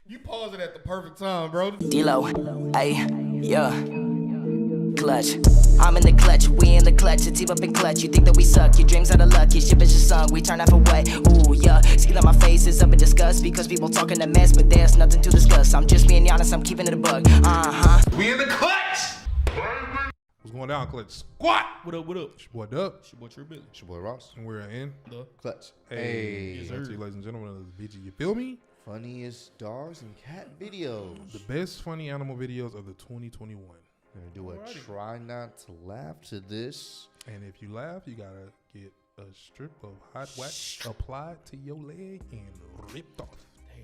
You paused it at the perfect time, bro. D-Lo, ayy, yeah, clutch. I'm in the clutch, we in the clutch, it's team up in clutch. You think that we suck, your dreams are the luck, your ship is just sung, we turn half away. Ooh, yeah, see that my face is up in disgust because people talking a mess, but there's nothing to discuss. I'm just being honest, I'm keeping it a bug. We in the clutch! What's going down, Clutch Squad? What up, what up? It's your boy Dub. It's your boy True Billy. It's your boy Ross. And we're in The Clutch. Hey, Yes, to sir. you, ladies and gentlemen, of the BG. You feel me? Funniest dogs and cat videos. The best funny animal videos of the 2021. We're gonna do a try not to laugh to this. And if you laugh, you gotta get a strip of hot wax applied to your leg and ripped off.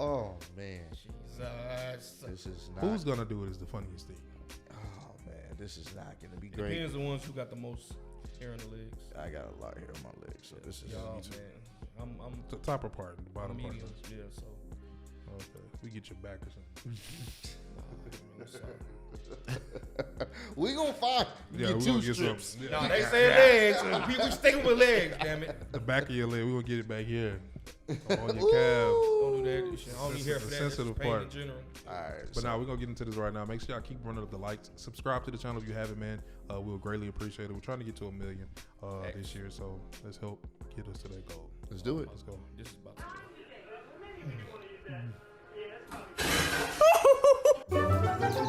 Oh man, Jesus. this is not. Who's gonna do it is the funniest thing. Oh man, this is not gonna be It great. depends on the ones who got the most hair on the legs. I got a lot of hair on my legs, so this is. Oh man, I'm The topper part and the bottom part. medium. Yeah, so Okay, we get your back or something. I'm sorry. We gonna find. Yeah, get we two gonna get strips. something. No, they said legs. We sticking with legs, damn it. The back of your leg, we gonna get it back here on your calves. Don't do that. Shit, I don't need hair for that. That's Sensitive just pain part. in general. All right, But now we're gonna get into this right now. Make sure y'all keep running up the likes. Subscribe to the channel if you haven't, man. We'll greatly appreciate it. We're trying to get to 1 million this year, so let's help get us to that goal. let's do it. Let's go. This is about to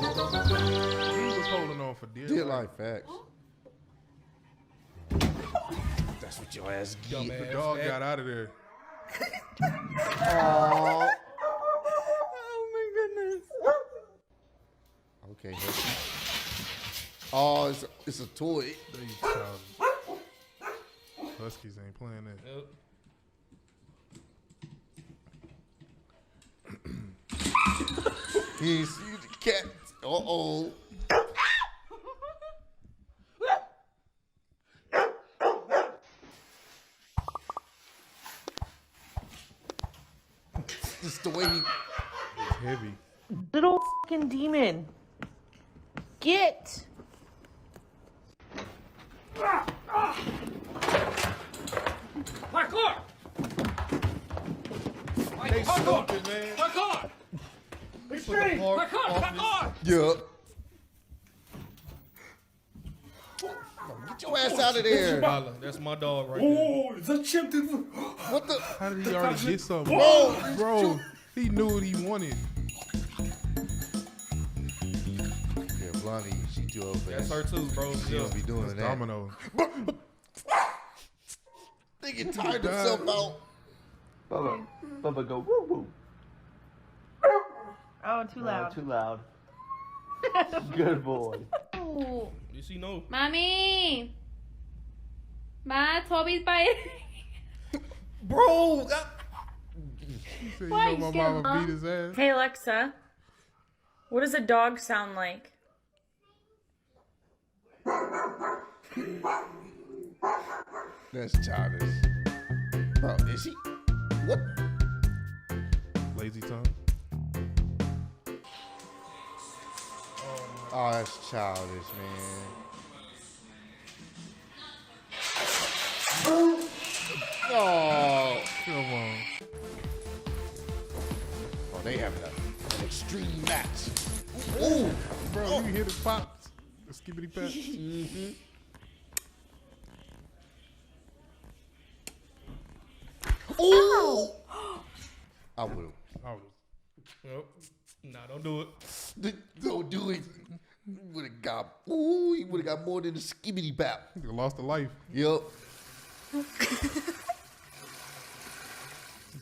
He was holding on for dear Dear life. life facts. That's what your ass be get. The dumbass. dog got out of there. Oh. Oh my goodness. Okay. Oh, it's a toy. They childish. Huskies ain't playing that. Yep. He's the cat. Uh-oh. Just the way he. It's heavy. Little fucking demon. Get. Parkour! They stupid, man. Parkour! They put the park off Yeah. Get your ass out of there. That's my dog right there. What the? How did he already get something? Whoa. Bro, he knew what he wanted. Yeah, Blondie, she too old for That's that. her too, bro. She Yeah. don't be doing That's that. Domino. Nigga tired himself out. Bubba go woo woo. Oh, too loud. Too loud. Good boy. Oh, You see, no. mommy. Ma, Toby's biting. Bro, He said, Why you know you my scared, mama Mom? beat his ass. Hey Alexa, what does a dog sound like? That's childish. Bro, is he? What? Lazy tongue. Oh, that's childish, man. Oh. Come on. Oh, they having an extreme match. Ooh. Bro, you hear the pops. The skibbity pat. Ooh. I would have. I was Yep. Nah, don't do it. Don't do it. He would have got. Ooh, he would have got more than a skibbity bap. he lost a life. Yep. I'm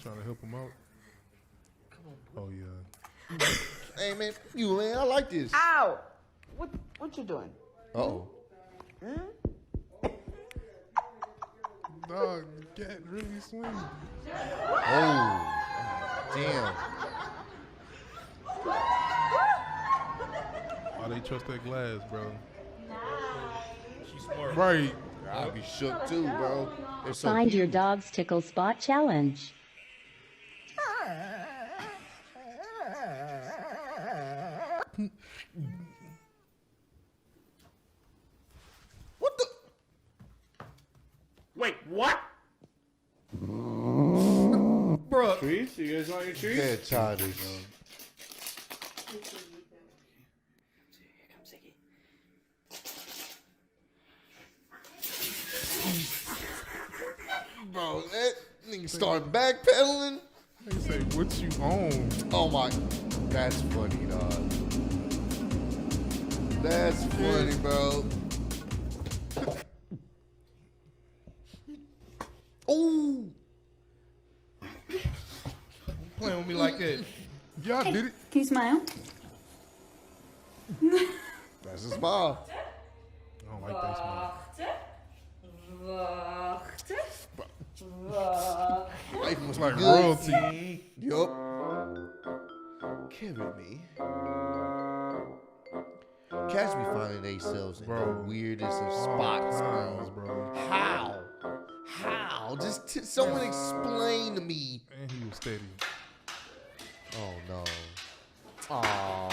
trying to help him out. Oh yeah. Hey man, you man, I like this. Ow! What you doing? Uh-oh. Dog, the cat really swings. Oh. Damn. Oh, they trust that glass, bro. She's smart. Right. I'd be shook too, bro. They're so Find cute. your dog's tickle spot challenge. What the? Wait, what? Bro, bro. Treats? You guys want your treats? Yeah, childish. Bro, that nigga started backpedaling. They say, what you own? Oh my, that's funny, dog. That's funny, bro. Ooh. Playing with me like that. Y'all did it. Can you smile? That's a smile. I don't like that smile. Life must It's be like good. royalty. Yup. Carry me. Cats be finding themselves in Bro. the weirdest of spots, Times, bro. bro. How? How? Just someone explain to me. And he was steady. Oh no. Aww.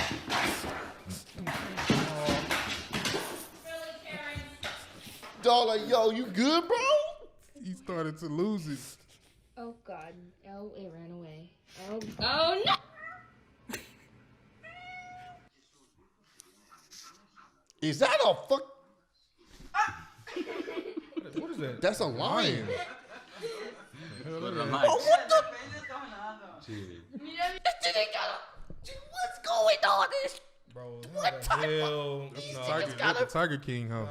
Dog, like, yo, you good, bro? He started to lose it. Oh God. Oh, it ran away. Oh no. Is that a fuck? What is that? That's a lion. Hell, look at Oh, that. what the? What's going on? Bro, what the hell? That's the Tiger King, huh?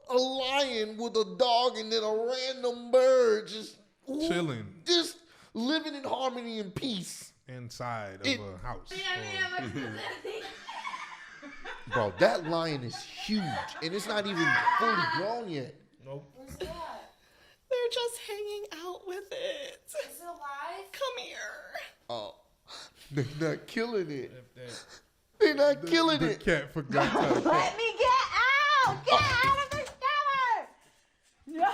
A lion with a dog and then a random bird just Chilling just living in harmony and peace. inside of a house. Bro, that lion is huge and it's not even fully grown yet. Nope. They're just hanging out with it. Is it alive? Come here. Oh, they're not killing it. They're not killing The it. cat forgot how to Let me get out! Get out of the shower! No!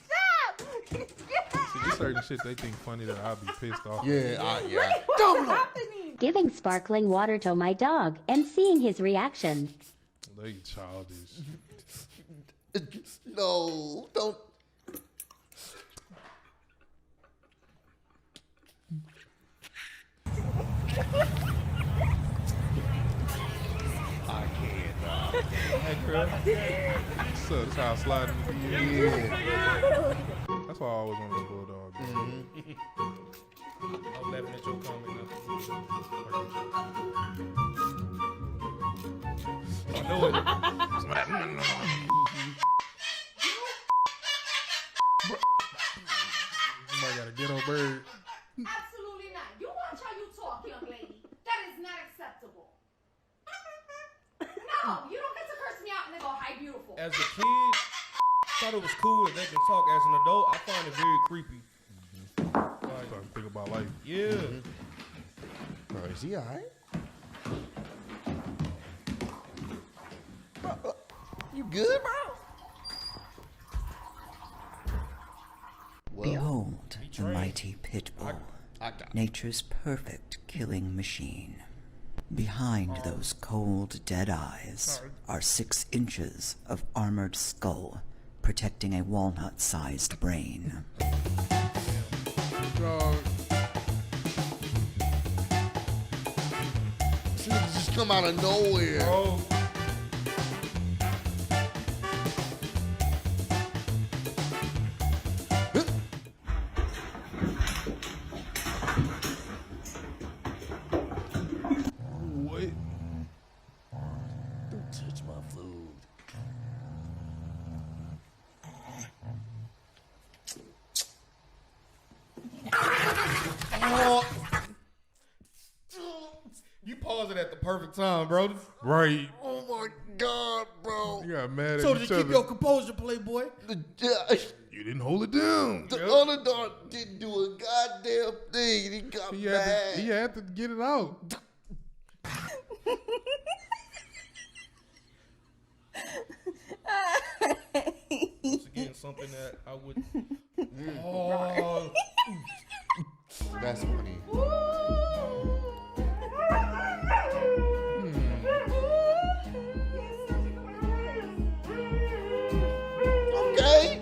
Stop! See, there's certain shit they think funny that I'll be pissed off. Yeah, yeah. What's happening? Giving sparkling water to my dog and seeing his reaction. They childish. No, don't. I can't. Hey, Chris. So that's how I slide in the DM. Yeah. That's why I always wanted a bulldog. I was laughing at your comment. I know it. Somebody got a ghetto bird. Absolutely not. You watch how you talk, young lady. That is not acceptable. No, you don't get to curse me out and then go, hi, beautiful. As a kid, thought it was cool that they can talk. As an adult, I find it very creepy. Starting to think about life. Yeah. Bro, is he alright? You good, bro? Well, Behold the mighty pit bull, I got it. nature's perfect killing machine. Behind those cold, dead eyes are 6 inches of armored skull protecting a walnut-sized brain. Dog. This nigga just come out of nowhere. Bro. What? Don't touch my food. You paused it at the perfect time, bro. Right. Oh my god, bro. You got mad So at to each keep other. your composure, Playboy. You didn't hold it down. The other dog didn't do a goddamn thing. He got mad. He had to get it out. Once again, something that I would. Oh, That's funny. Okay.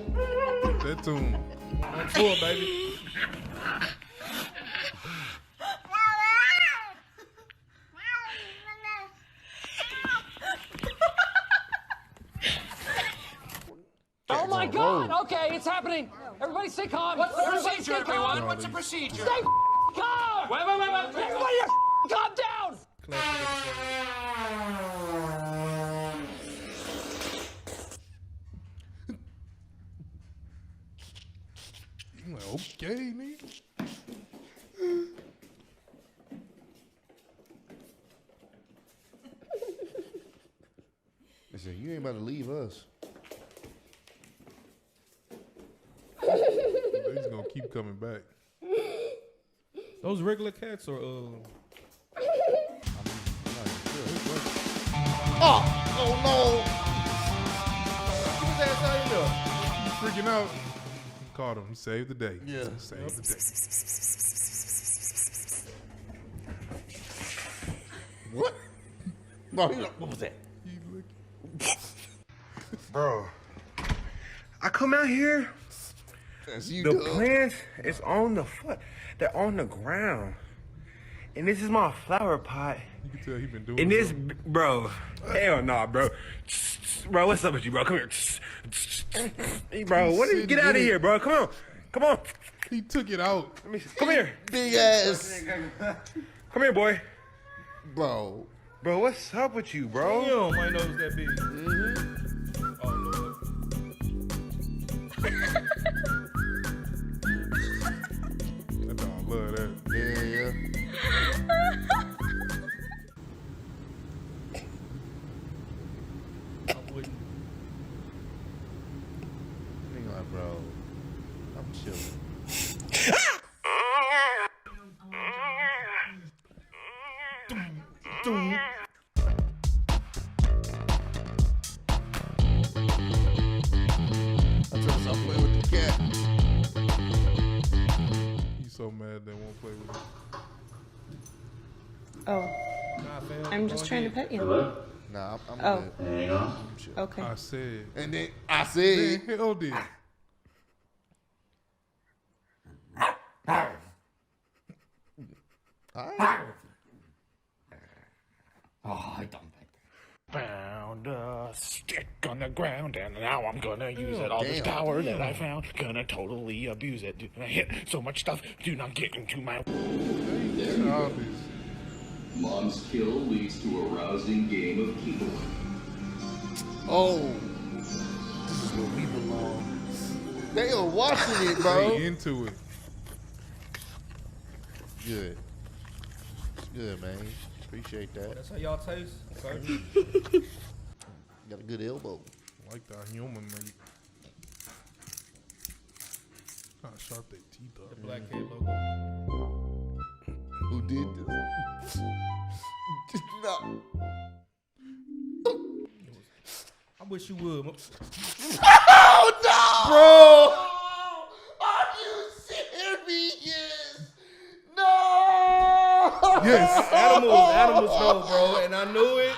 That tune. I'm sure, baby. Oh my God! Okay, it's happening. Everybody stay calm. What's the procedure, everyone? What's the procedure? Stay calm. Wait. Everybody, calm down. I'm like, okay, nigga. Listen, you ain't about to leave us. He's gonna keep coming back. Those regular cats or Oh no! Get his ass out of here. He's freaking out. He caught him. He saved the day. Yeah. He saved the day. What? No, what was that? Bro, I come out here. That's you, The dog. plants is on the foot. They're on the ground. And this is my flower pot. You can tell he been doing And this, something. bro, hell nah, bro. Bro, what's up with you, bro? Come here. Hey, bro, what did you get out of here, bro? Come on. He took it out. Let me see. Come here. Big ass. Come here, boy. Bro. Bro, what's up with you, bro? Damn, my nose that big. Oh Lord. That dog love that. Yeah. I wouldn't. Nigga like, bro, I'm chilling. I told stop playing with the cat. He's so mad they won't play with him. Oh, Nah, fam. I'm just Go trying to ahead. pet you. Nah, I'm Oh. good. Hang on. I'm chill. Okay. I said. And then I said, Hell did. Found a stick on the ground, and now I'm gonna use it. All this power that I found, gonna totally abuse it. I hit so much stuff. Do not get into my. Mom's kill leads to a rousing game of keep away. oh, this is where we belong. They are watching it, bro. They into it. Good. Good, man. Appreciate that. That's how y'all taste. Okay. Got a good elbow. Like the human, man. How sharp they teeth are. The Black Cat logo. Who did this? No. I wish you would. Oh no, bro! Are you serious? No! Yes. Animals know, bro, and I knew it.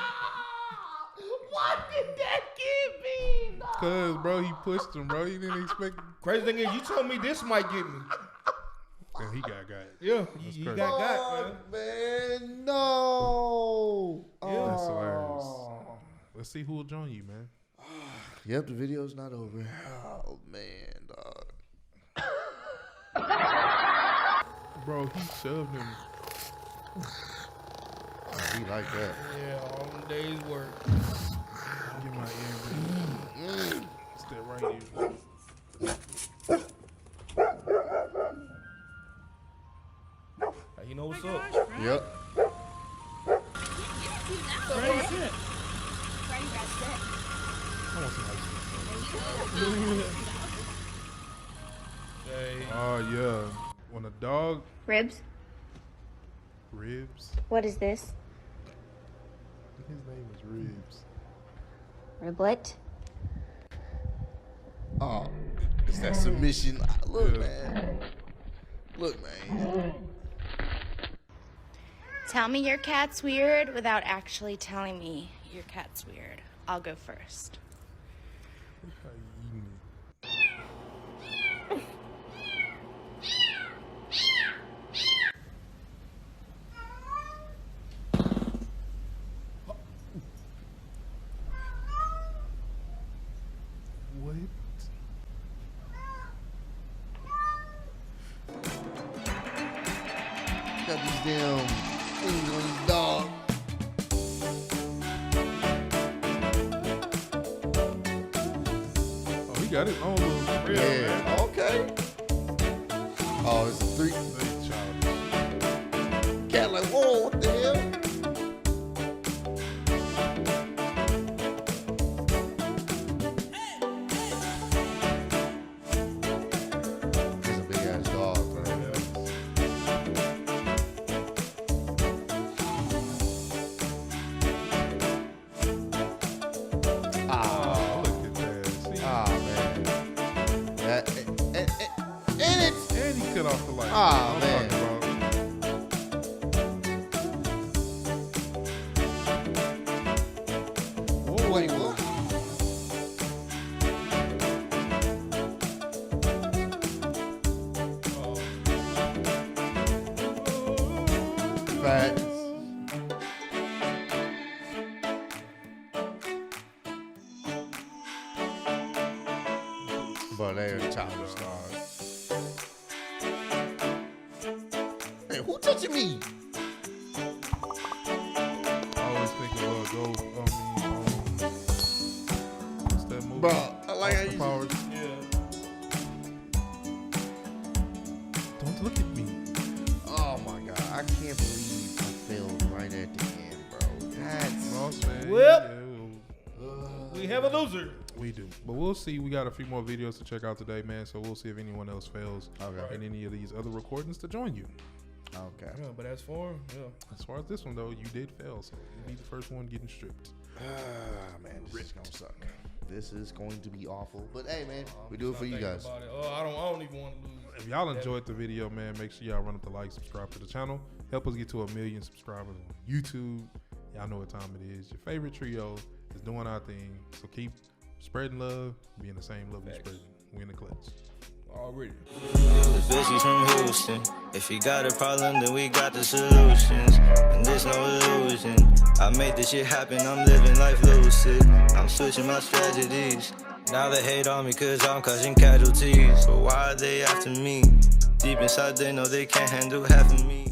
What did that give me? Cause, bro, he pushed him, bro. He didn't expect. Crazy thing is, you told me this might get me. And he got. Yeah, That's he crazy. got, man. Man, no. Yeah. That's hilarious. Let's see who will join you, man. Yep, the video's not over. Oh man, dog. Bro, he shoved him. Oh, he like that. Yeah, all the day's work. Get my ear. Stay right here. Hey, you know what's up? Yep. I want some ice Hey. cream. Oh yeah. When a dog Ribs? ribs, What is this? his name is Ribs. Riblet? Oh, it's that submission. Look, Yeah. man. Look, man. Tell me your cat's weird without actually telling me your cat's weird. I'll go first. How you eating it? goddamn things on his dog. Oh, he got his own little grill, man. Yeah, okay. Oh, it's a three. Cat like, whoa, what the hell? That's a big ass dog, man. Oh, look at that. See? Man. That, and it's. And he cut off the light. Ah, man. Wait, what? Facts. But they're top stars. Hey, who touching me? I always think of what's that movie? Bro, I like how Austin you. Powers. Yeah. Don't look at me. Oh my god, I can't believe I failed right at the end, bro. That's Lost, man. Well, Yeah, we have a loser. we do. But we'll see. We got a few more videos to check out today, man. So we'll see if anyone else fails in any of these other recordings to join you. okay. Yeah, but as for yeah. As far as this one, though, you did fail. So you'll be the first one getting stripped. Man, this is gonna suck. This is going to be awful. But hey, man, we do it for you guys. Oh, I don't even want to lose. If y'all enjoyed the video, man, make sure y'all run up the like, subscribe to the channel. Help us get to 1 million subscribers on YouTube. Y'all know what time it is. Your favorite trio is doing our thing. So keep spreading love, being the same love we spreading. We in the clutch. Already. The bitch from Houston. If you got a problem, then we got the solutions. And there's no illusion. I made this shit happen, I'm living life lucid. I'm switching my strategies. Now they hate on me cause I'm causing casualties. But why are they after me? Deep inside they know they can't handle half of me.